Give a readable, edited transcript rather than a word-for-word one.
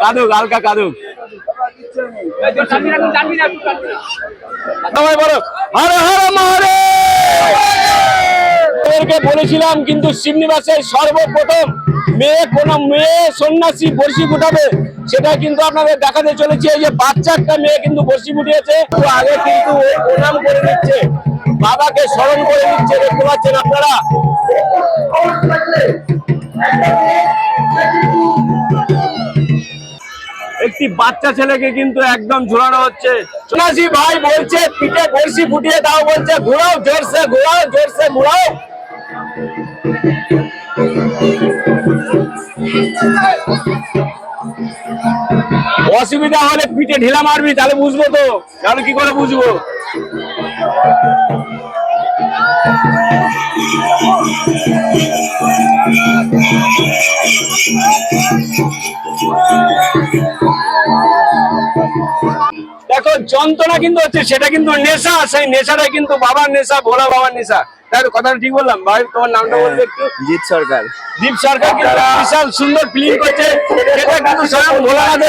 কাদুক, হালকা কাদুক। বলেছিলাম কিন্তু শিবনিবাসের সর্বপ্রথম কোন মেয়ে সন্ন্যাসী বর্ষি ফুটাবে সেটা কিন্তু আপনাদের দেখাতে চলেছে। এই যে বাচ্চা একটা মেয়ে কিন্তু বর্ষি ফুটিয়েছে, আগে কিন্তু প্রণাম করে নিচ্ছে, বাবাকে স্মরণ করে নিচ্ছে, দেখতে পাচ্ছেন আপনারা। একটি বাচ্চা ছেলেকে কিন্তু একদম ঝুলানো হচ্ছে। সন্ন্যাসী ভাই বলছে পিঠে বর্ষি ফুটিয়ে দাও, বলছে ঘুরাও জোরসে, ঘুরাও জোরসে, ঘুরাও। অসুবিধা হলে পিঠে ঢিলা মারবি, তাহলে বুঝবো তো, তাহলে কি করে বুঝবো। দেখো যন্ত্রণা কিন্তু হচ্ছে, সেটা কিন্তু নেশা, সেই নেশাটা কিন্তু বাবার নেশা, ভোলা বাবার নেশা। তাই কথাটা ঠিক বললাম ভাই? তোমার নামটা বলবে একটু। জিৎ সরকার। দীপ সরকার কিন্তু বিশাল সুন্দর ফিল্ম করছে, সেটা কিন্তু স্বয়ং ভোলানাথ